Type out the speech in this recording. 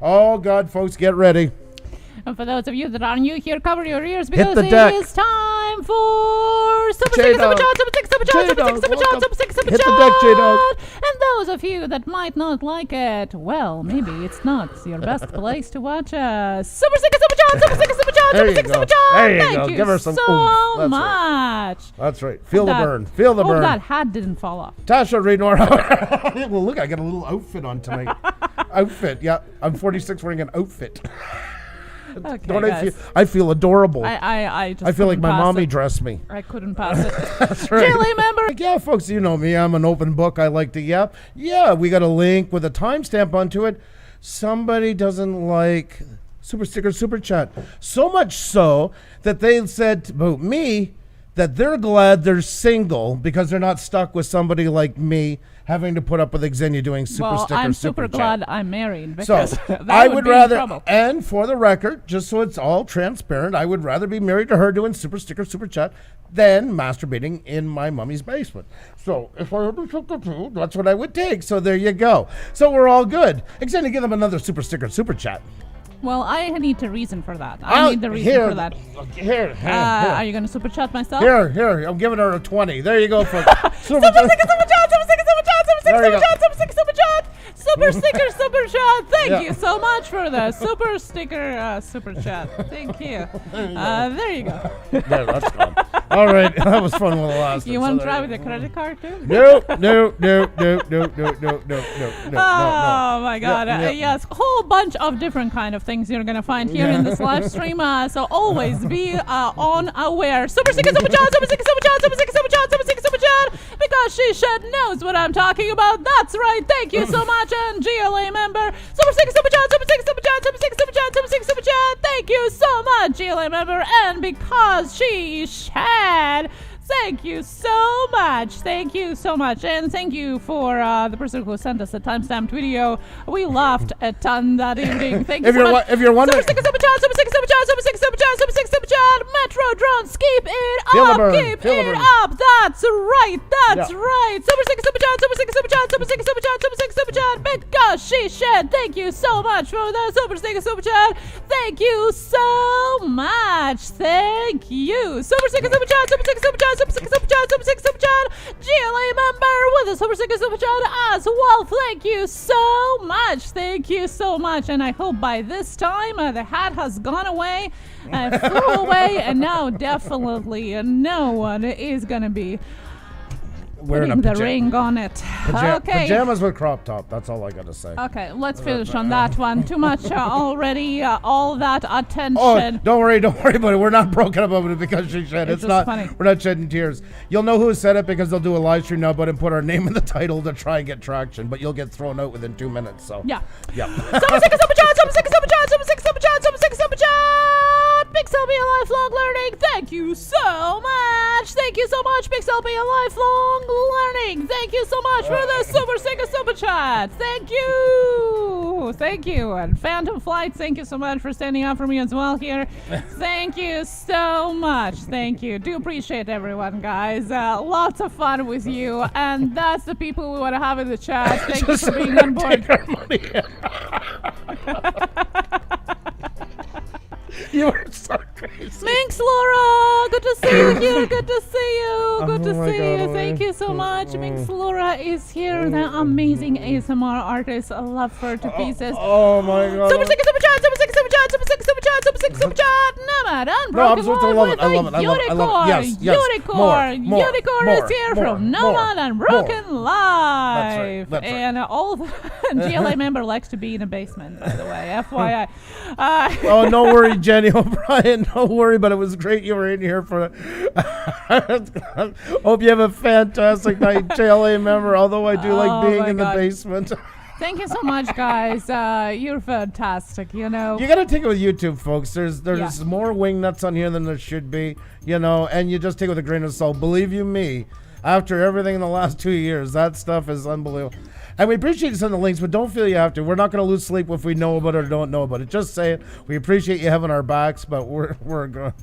Oh, God, folks, get ready. And for those of you that are new here, cover your ears because the it deck. is time for Super Sticker, Super Chat, Super Sticker, Super Chat, Super Sticker, Super Chat, Super Sticker, Super Chat. Hit the deck, J-Dog. And those of you that might not like it, well, maybe it's not your best place to watch us. Super Sticker, Super Chat, Super Sticker, Super Chat, Super Sticker, Super Chat. There you Thank go. you Give her some so oomph. That's much. Right. That's right. Feel the burn. Feel the Hope burn. that hat didn't fall off. Tasha Reednor. Well, look, I got a little outfit on tonight. Outfit, yeah. I'm 46 wearing an outfit. Okay, Don't guys. I feel adorable. I just I feel like couldn't my pass mommy it. dressed me. I couldn't pass it. That's right. Daily member. Yeah, folks, you know me. I'm an open book. I like to yap. Yeah, we got a link with a timestamp onto it. Somebody doesn't like Super Sticker, Super Chat. So much so that they said about me that they're glad they're single because they're not stuck with somebody like me having to put up with Xenia doing Super Sticker, I'm Super super Chat. glad I'm married So because that I would would be in rather, trouble. and for the record, just so it's all transparent, I would rather be married to her doing Super Sticker, Super Chat than masturbating in my mummy's basement. So if I had to pick the two, that's what I would take. So there you go. So we're all good. Xenia, give them another Super Sticker, Super Chat. Well, I need the reason for that. I need the reason for that. Here. Are you going to super chat myself? Here. I'm giving her a 20. There you go. For Super sticker, super chat, super sticker, super chat, super sticker, There you super go. chat, super sticker, super chat, super sticker, super chat. Thank Yeah. you so much for the super sticker, super chat. Thank you. There you go. There, that's gone. All right. That was fun with the last one. You want to So try there with a credit card too? No. No. Oh my God! Yeah. Yes, whole bunch of different kind of things you're gonna find here in this live stream. So always be on aware. Super sticker, super chat, super sticker, super chat, super sticker, super chat, super sticker, super chat. Because she should knows what I'm talking about. That's right. Thank you so much, and GLA member. Super sticker, super chat, super sticker, super chat, super sticker, super chat, super sticker, super chat. Thank you so much, GLA member, and because she should. Thank you so much. Thank you so much. And thank you for the person who sent us a timestamped video. We laughed a ton that evening. Thank you so much. If you're wondering, Super sticker, super chat, super sticker, super chat, super sticker, super chat, super sticker, super chat. Metro drones, keep it Feel the up, burn, keep feel the it burn. up. That's right, that's Yeah. right. Super sticker, super chat, super sticker, super chat, super sticker, super chat, super sticker, super chat. Because she should. Thank you so much for the super sticker, super chat. Thank you so much. Thank you. Super sticker, super chat, super sticker, super chat, super sticker, super chat, super sticker, super chat. GLA member with a super sticker, super chat as well. Thank you so much. Thank you so much. And I hope by this time the hat has gone away, flew away, and now definitely no one is gonna be wearing putting the ring on it. Okay. Pajamas with crop top. That's all I got to say. Okay, let's finish on that one. Too much already. All that attention. Oh, don't worry about it. We're not broken up over it because she said It's it's just not. funny. We're not shedding tears. You'll know who said it because they'll do a live stream now, but and put our name in the title to try and get traction. But you'll get thrown out within 2 minutes. So Yeah. yeah. Super sticker, super chat, super sticker, super chat, super sticker, super chat, super sticker, super chat. Pixel be a lifelong learning. Thank you so much. Thank you so much, Pixel be a lifelong learning. Thank you so much for the super sticker, super chat. Thank you. Thank you. And Phantom Flight, thank you so much for standing up for me as well here. Thank you so much. Thank you. Do appreciate everyone, guys. Lots of fun with you. And that's the people we want to have in the chat. Thank you for being on board. Take our money. You are so crazy. Minx Laura, good to see you here. Good to see you. Good to Oh my see God, you. Thank you so much. Minx Laura is here, the amazing ASMR artist. I love her to pieces. Oh my God. Super sticker, super chat, super sticker, super chat, super sticker, super chat, super sticker, super chat. Nomad, unbroken supposed to love it. with I love it. I love it. I love it. Yes, yes. Unicorn. More, Unicorn more, is here more, from more, Nomad Unbroken more. Live. That's right. And all the GLA member likes to be in a basement, by the way. FYI. Oh, no worry, Jenny O'Brien. No worry, but it was great you were in here for hope you have a fantastic night, JLA member, although I do like being my in the God. basement. Thank you so much, guys. You're fantastic, you know. You got to take it with YouTube, folks. There's Yeah. more wing nuts on here than there should be, you know, and you just take it with a grain of salt. Believe you me, after everything in the last 2 years, that stuff is unbelievable. And we appreciate you sending the links, but don't feel you have to. We're not going to lose sleep if we know about it or don't know about it. Just say it. We appreciate you having our backs, but we're going.